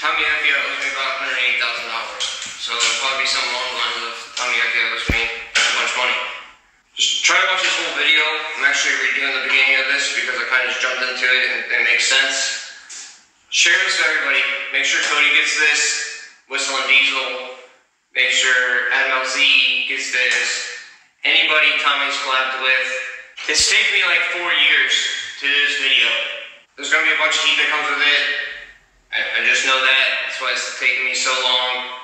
Tommy Ecchio owes me about $180,000. So it'll probably be something along the lines of Tommy Ecchio owes me a bunch of money. Just try to watch this whole video. I'm actually redoing the beginning of this because I kind of just jumped into it and it makes sense. Share this with everybody. Make sure Cody gets this. Whistle and Diesel. Make sure Adam LZ gets this. Anybody Tommy's collabed with. It's taken me like 4 years to do this video. There's going to be a bunch of heat that comes with it. I just know that. That's why it's taking me so long.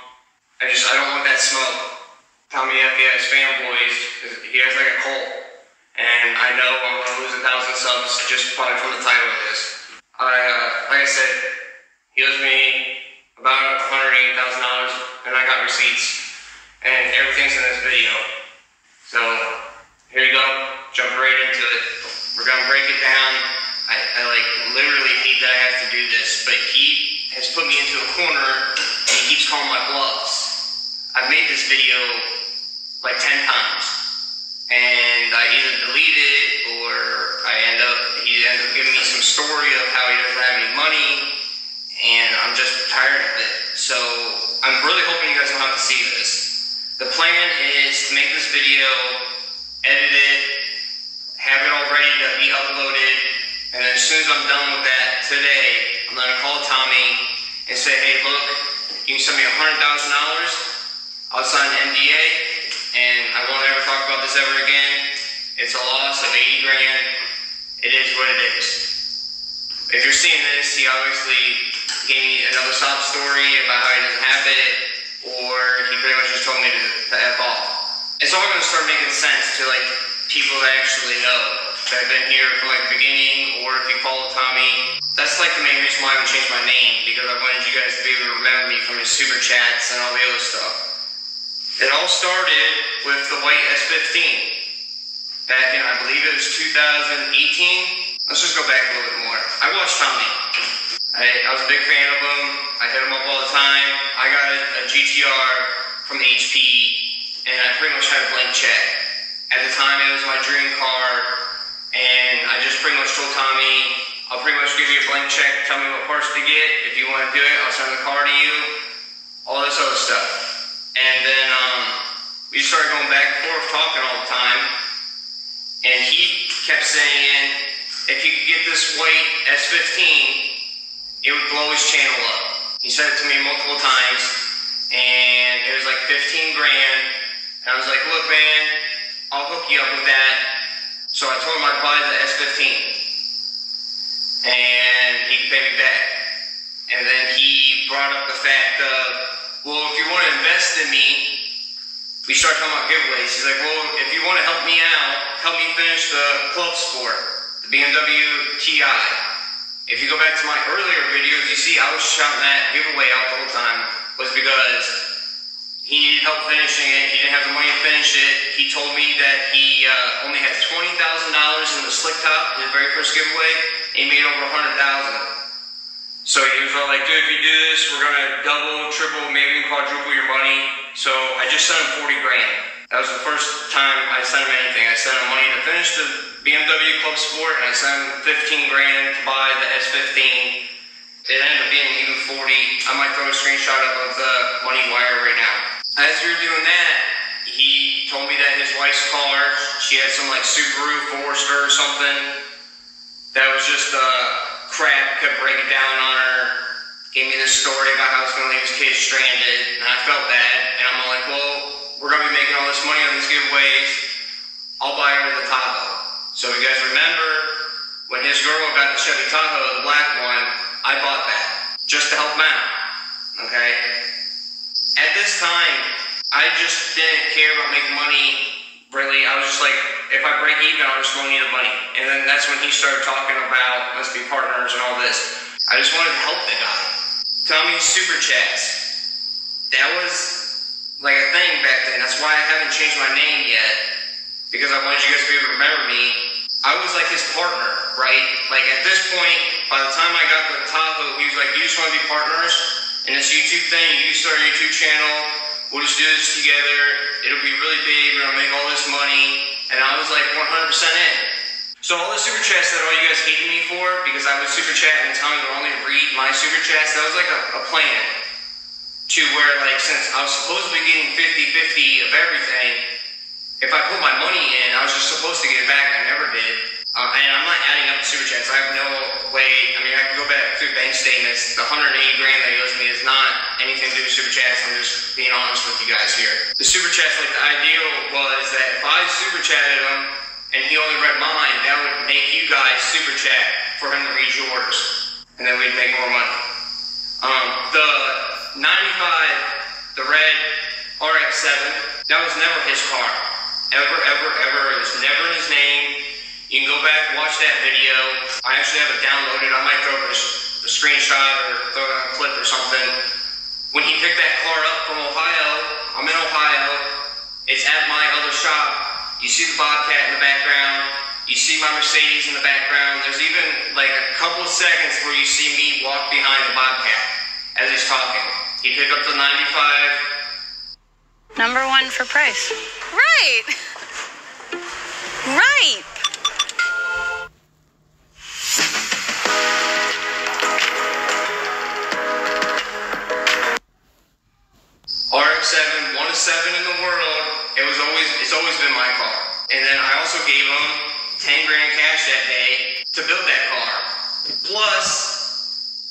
I don't want that smoke. Tommy Ecchio has fanboys. He has like a cult. And I know I'm going to lose 1,000 subs just probably from the title of this. Like I said, he owes me about $180,000 and I got receipts. And everything's in this video. So, here you go. Jump right into it. We're going to break it down. I like literally hate that I have to do this, but he has put me into a corner and he keeps calling my bluffs. I've made this video like 10 times and I either delete it or he ends up giving me some story of how he doesn't have any money and I'm just tired of it. So I'm really hoping you guys don't have to see this. The plan is to make this video, edit it, have it all ready to be uploaded, and then as soon as I'm done with that today, I'm going to call Tommy and say, hey, look, you can send me $100,000, I'll sign an NDA, and I won't ever talk about this ever again. It's a loss of 80 grand. It is what it is. If you're seeing this, he obviously gave me another sob story about how he doesn't have it, or he pretty much just told me to F off. It's all going to start making sense to like people that actually know, that have been here from like the beginning, or if you follow Tommy. That's like the main reason why I haven't changed my name, because I wanted you guys to be able to remember me from his super chats and all the other stuff. It all started with the white S15. Back in, I believe it was 2018. Let's just go back a little bit more. I watched Tommy. I was a big fan of him. I hit him up all the time. I got a GTR from HP, and I pretty much had a blank check. At the time, it was my dream car, and I just pretty much told Tommy, I'll pretty much give you a blank check, tell me what parts to get. If you want to do it, I'll send the car to you. All this other stuff. And then we started going back and forth talking all the time, and he kept saying, if you could get this white S15, it would blow his channel up. He said it to me multiple times, and it was like 15 grand, and I was like, look man, I'll hook you up with that. So I told him I'd buy the S15, and he'd pay me back. And then he brought up the fact of, well, if you want to invest in me, we started talking about giveaways. He's like, well, if you want to help me out, help me finish the club sport, the BMW TI. If you go back to my earlier videos, you see I was shouting that giveaway out the whole time, was because he needed help finishing it. He didn't have the money to finish it. He told me that he only had $20,000 in the slick top, his very first giveaway, and he made over $100,000. So he was all like, dude, if you do this, we're gonna double, triple, maybe even quadruple your money. So I just sent him 40 grand. That was the first time I sent him anything. I sent him money to finish the BMW Club Sport, and I sent him 15 grand to buy the S15. It ended up being even 40. I might throw a screenshot up of the money wire right now. As we were doing that, he told me that his wife's car, she had some like Subaru Forester or something that was just crap, kept breaking down on her. Gave me this story about how he's going to leave his kids stranded, and I felt bad. And I'm like, well, we're going to be making all this money on these giveaways. I'll buy her the Tahoe. So if you guys remember, when his girl got the Chevy Tahoe, the black one, I bought that just to help him out. Okay? At this time, I just didn't care about making money, really. I was just like, if I break even, I'll just loan you the money. And then that's when he started talking about, let's be partners and all this. I just wanted to help the guy. Tommy's super chats. That was like a thing back then. That's why I haven't changed my name yet, because I wanted you guys to be able to remember me. I was like his partner, right? Like at this point, by the time I got the Tahoe, he was like, you just want to be partners in this YouTube thing? You start a YouTube channel, we'll just do this together, it'll be really big, we're gonna make all this money. And I was like 100% in. So all the super chats that all you guys hated me for, because I would super chat and Tommy would only read my super chats, that was like a plan to where, like, since I was supposed to be getting 50-50 of everything, if I put my money in, I was just supposed to get it back. I never did. And I'm not adding up the super chats. I have no way. I mean, I can go back through bank statements. The 180 grand that he owes me is not anything to do with super chats. I'm just being honest with you guys here. The super chats, like, the ideal was that if I super chatted him and he only read mine, that would make you guys super chat for him to read yours, and then we'd make more money. The 95, the red RX-7, that was never his car. Ever. It was never in his name. You can go back and watch that video. I actually have it downloaded. I might throw up a screenshot or throw it on a clip or something. When he picked that car up from Ohio, I'm in Ohio. It's at my other shop. You see the Bobcat in the background. You see my Mercedes in the background. There's even like a couple of seconds where you see me walk behind the Bobcat as he's talking. He picked up the 95. Number one for price. Right. Right. RX-7, 1 of 7 in the world. It's always been my car. And then I also gave him 10 grand cash that day to build that car. Plus,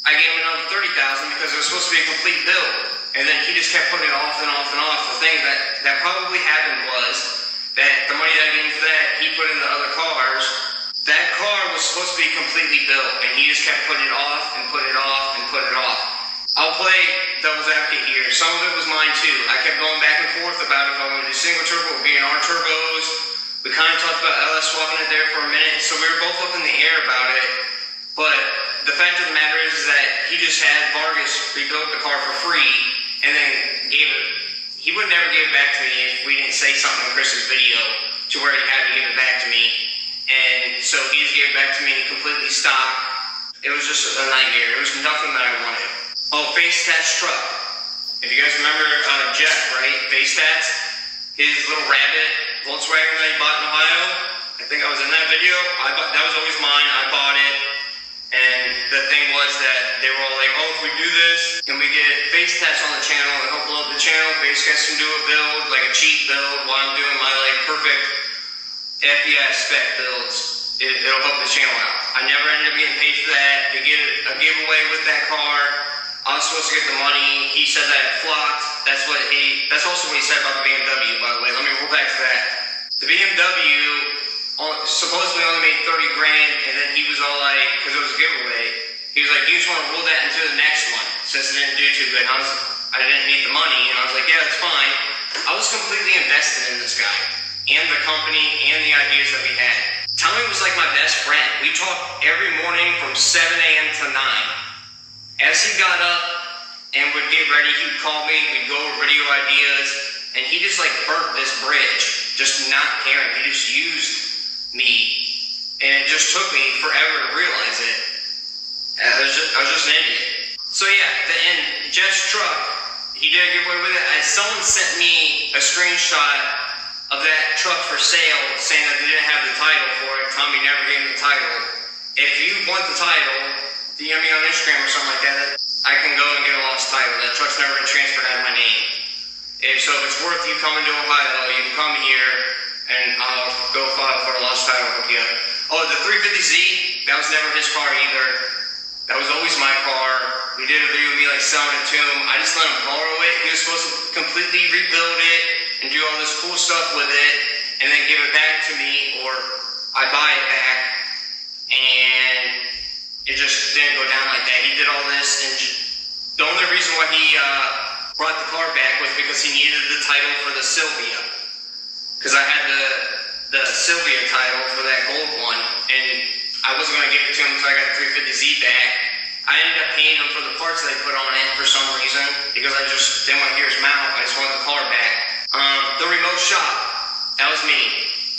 I gave him another 30,000 because it was supposed to be a complete build. And then he just kept putting it off and off and off. The thing that probably happened was that the money that I gave him for that, he put in the other cars. That car was supposed to be completely built, and he just kept putting it off and put it off and put it off. I'll play devil's advocate here. Some of it was mine too. I kept going back and forth about if I wanted to do single turbo or B&R turbos. We kind of talked about LS swapping it there for a minute, so we were both up in the air about it. But the fact of the matter is that he just had Vargas rebuild the car for free and then gave it. He would never give it back to me if we didn't say something in Chris's video to where he had to give it back to me. And so he just gave it back to me completely stock. It was just a nightmare. It was nothing that I wanted. Oh, Face Tats truck. If you guys remember Jeff, right? Face Tats, his little rabbit Volkswagen that he bought in Ohio. I think I was in that video. That was always mine. I bought it. And the thing was that they were all like, oh, if we do this and we get Face Tats on the channel and help load the channel, Face Tats can do a build, like a cheap build, while I'm doing my like perfect FES spec builds. It'll help the channel out. I never ended up getting paid for that. They get a giveaway with that car. I was supposed to get the money. He said that it flopped. That's also what he said about the BMW, by the way. Let me roll back to that. The BMW supposedly only made 30 grand, and then he was all like, because it was a giveaway, he was like, you just want to roll that into the next one, since it didn't do too good. And I didn't need the money, and I was like, yeah, that's fine. I was completely invested in this guy, and the company, and the ideas that we had. Tommy was like my best friend. We talked every morning from 7 a.m. to 9. As he got up and would get ready, he would call me, we'd go over video ideas, and he just like burnt this bridge, just not caring. He just used me, and it just took me forever to realize it. I was just an idiot. So yeah, and Jeff's truck, he did a giveaway with it. Someone sent me a screenshot of that truck for sale, saying that they didn't have the title for it. Tommy never gave me the title. If you want the title, DM me on Instagram or something like that. I can go and get a lost title. That truck's never been transferred out of my name. So if it's worth you coming to Ohio, you can come here and I'll go file for a lost title with you. Oh, the 350Z, that was never his car either. That was always my car. We did a video of me like selling it to him. I just let him borrow it. He was supposed to completely rebuild it and do all this cool stuff with it and then give it back to me, or I buy it back. And it just didn't go down like that. He did all this, and the only reason why he brought the car back was because he needed the title for the Sylvia. Because I had the Sylvia title for that gold one, and I wasn't going to give it to him until I got the 350Z back. I ended up paying him for the parts that he put on it for some reason, because I just didn't want to hear his mouth. I just wanted the car back. The remote shop, that was me.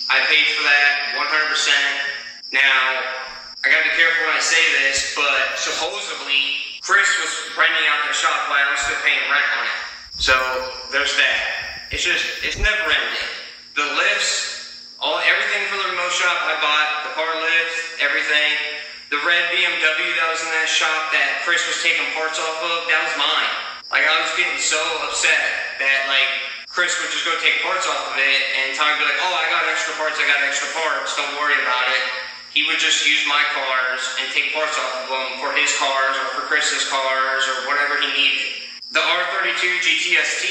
I paid for that 100%. Now, I gotta be careful when I say this, but supposedly Chris was renting out the shop while I was still paying rent on it. So there's that. It's never ending. The lifts, Everything from the remote shop I bought, the car lift, everything. The red BMW that was in that shop that Chris was taking parts off of, that was mine. Like, I was getting so upset that, like, Chris would just go take parts off of it, and Tommy would be like, oh, I got extra parts, don't worry about it. He would just use my cars and take parts off of them for his cars or for Chris's cars or whatever he needed. The R32 GTST,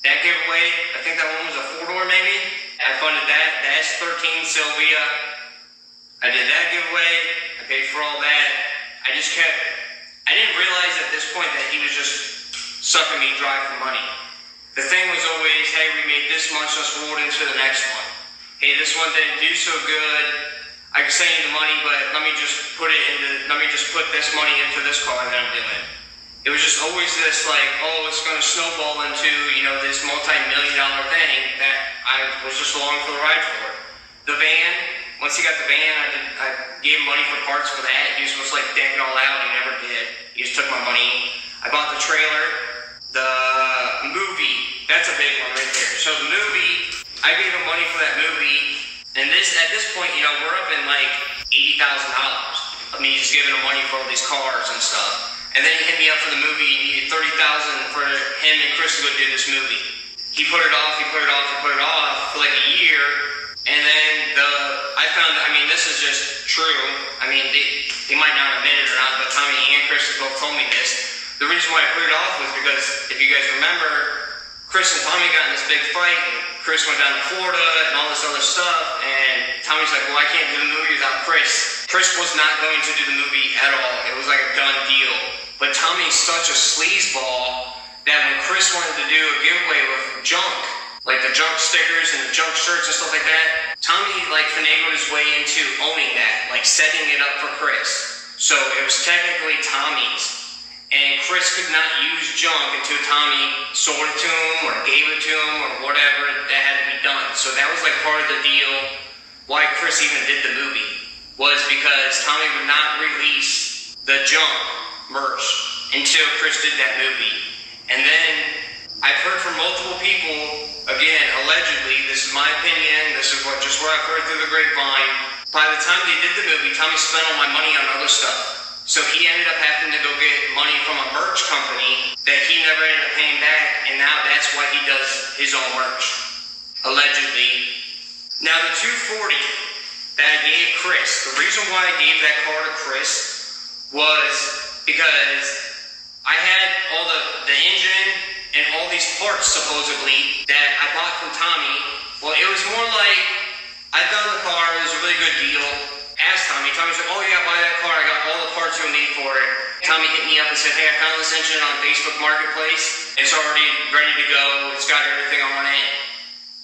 that giveaway, I think that one was a 4-door maybe. I funded that. The S13 Sylvia, I did that giveaway. I paid for all that. I didn't realize at this point that he was just sucking me dry for money. The thing was always, hey, we made this much, let's roll it into the next one. Hey, this one didn't do so good. I can send you the money, but let me just put this money into this car that I'm doing. It was just always this like, oh, it's going to snowball into, this multi-million-dollar thing that I was just along for the ride for. The van, once he got the van, I gave him money for parts for that. He was supposed to like deck it all out, he never did. He just took my money. I bought the trailer. The movie, that's a big one right there. So the movie, I gave him money for that movie, and at this point, we're up in like $80,000 of me just giving him money for all these cars and stuff. And then he hit me up for the movie. He needed $30,000 for him and Chris to go do this movie. He put it off for like a year, and then I found, this is just true. They might not admit it or not, but Tommy and Chris both told me this. The reason why I put it off was because, if you guys remember, Chris and Tommy got in this big fight, and Chris went down to Florida and all this other stuff, and Tommy's like, well, I can't do the movie without Chris. Chris was not going to do the movie at all. It was like a done deal. But Tommy's such a sleazeball that when Chris wanted to do a giveaway with junk, like the junk stickers and the junk shirts and stuff like that, Tommy finagled his way into owning that, setting it up for Chris. So it was technically Tommy's. And Chris could not use junk until Tommy sold it to him or gave it to him or whatever that had to be done. So that was part of the deal why Chris even did the movie, was because Tommy would not release the junk merch until Chris did that movie. And then I've heard from multiple people, again, allegedly, this is my opinion, this is what I've heard through the grapevine. By the time they did the movie, Tommy spent all my money on other stuff. So he ended up having to go get money from a merch company that he never ended up paying back, and now that's why he does his own merch, allegedly. Now the 240 that I gave Chris, the reason why I gave that car to Chris was because I had all the engine and all these parts, supposedly, that I bought from Tommy. Well, it was more like, I found the car, it was a really good deal. Asked Tommy. Tommy's like, oh yeah, buy that car. I got all the parts you'll need for it. Tommy hit me up and said, hey, I found this engine on Facebook Marketplace. It's already ready to go. It's got everything on it.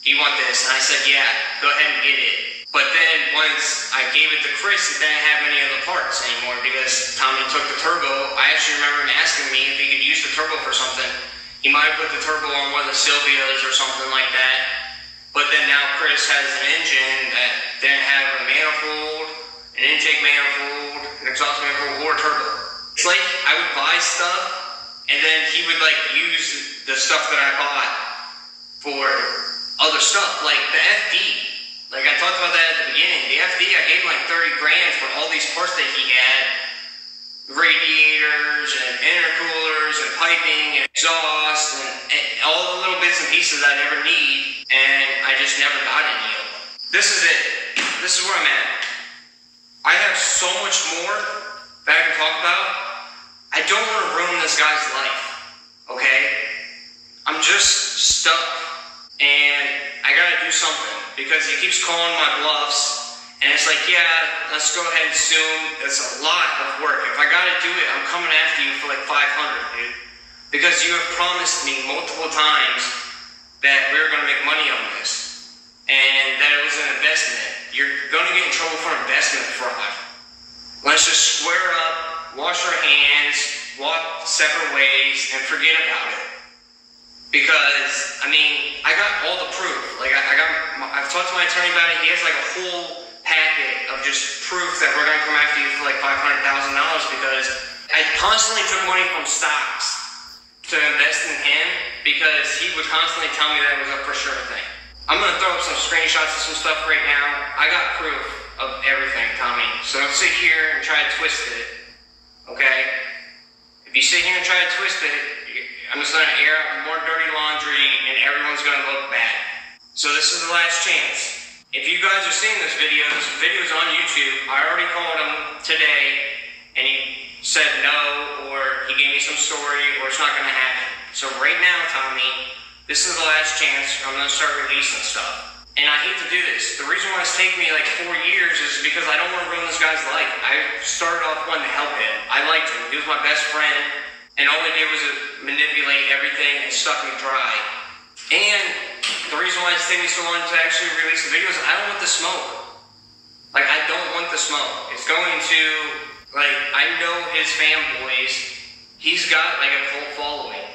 Do you want this? And I said, yeah, go ahead and get it. But then once I gave it to Chris, it didn't have any of the parts anymore because Tommy took the turbo. I actually remember him asking me if he could use the turbo for something. He might have put the turbo on one of the Sylvias or something like that. But then now Chris has an engine that didn't have a manifold, an intake manifold, an exhaust manifold, or a turbo. It's like I would buy stuff, and then he would use the stuff that I bought for other stuff, like the FD. Like I talked about that at the beginning. The FD, I gave him $30 grand for all these parts that he had. Radiators, and intercoolers, and piping, and exhaust, and all the little bits and pieces I never need, and I just never got any of them. This is it. This is where I'm at. I have so much more that I can talk about. I don't want to ruin this guy's life, okay? I'm just stuck, and I gotta do something, because he keeps calling my bluffs, and it's like, yeah, let's go ahead and sue him. It's a lot of work. If I gotta do it, I'm coming after you for $500, dude. Because you have promised me multiple times that we were gonna make money on this, and that it was an investment. You're gonna get in trouble for investment fraud. Let's just square up, wash our hands, walk separate ways, and forget about it. Because, I got all the proof. I've talked to my attorney about it. He has a whole packet of just proof that we're gonna come after you for $500,000 because I constantly took money from stocks to invest in him because he would constantly tell me that it was a for sure thing. I'm gonna throw up some screenshots of some stuff right now. I got proof of everything, Tommy. So don't sit here and try to twist it, okay? If you sit here and try to twist it, I'm just gonna air out more dirty laundry and everyone's gonna look bad. So this is the last chance. If you guys are seeing this video's on YouTube. I already called him today and he said no, or he gave me some story, or it's not gonna happen. So right now, Tommy, this is the last chance. I'm gonna start releasing stuff. And I hate to do this. The reason why it's taken me like 4 years is because I don't want to ruin this guy's life. I started off wanting to help him. I liked him. He was my best friend. And all he did was manipulate everything and suck me dry. And the reason why it's taking me so long to actually release the video is I don't want the smoke. Like, I don't want the smoke. It's going to, like, I know his fanboys. He's got like a cult following.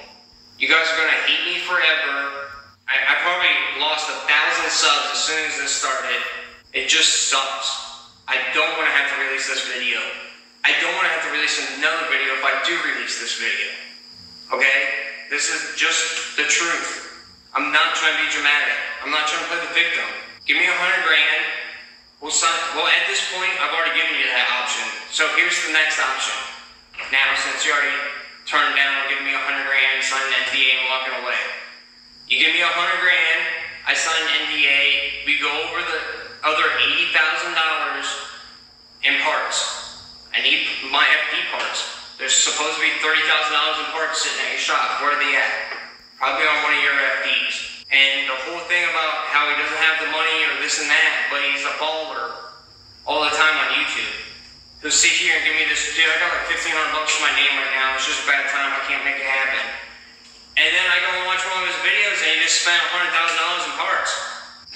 You guys are gonna hate me forever. I probably lost 1,000 subs as soon as this started. It just sucks. I don't want to have to release this video. I don't want to have to release another video if I do release this video. Okay? This is just the truth. I'm not trying to be dramatic. I'm not trying to play the victim. Give me $100 grand. Well, at this point, I've already given you that option. So here's the next option. Now, since you already turned down giving me $100 grand, sign an NDA, and walking away. You give me $100 grand, I sign an NDA, we go over the other $80,000 in parts. I need my FD parts. There's supposed to be $30,000 in parts sitting at your shop. Where are they at? Probably on one of your FDs. And the whole thing about how he doesn't have the money or this and that, but he's a baller all the time on YouTube. He'll sit here and give me this, dude, I got like $1,500 for my name right now. It's just a bad time. I can't make it happen. And then I go and watch one of his videos and he just spent $100,000 in parts.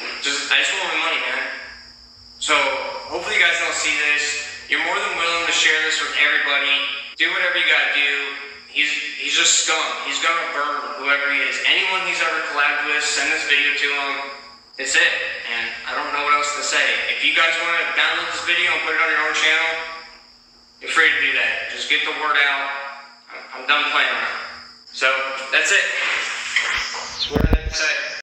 I just want my money, man. So hopefully you guys don't see this. You're more than willing to share this with everybody. Do whatever you gotta do. He's just scum. He's gonna burn whoever he is. Anyone he's ever collabed with, send this video to him. That's it. And I don't know what else to say. If you guys want to download this video and put it on your own channel, you're free to do that. Just get the word out. I'm done playing around. So, that's it. That's what I have to say.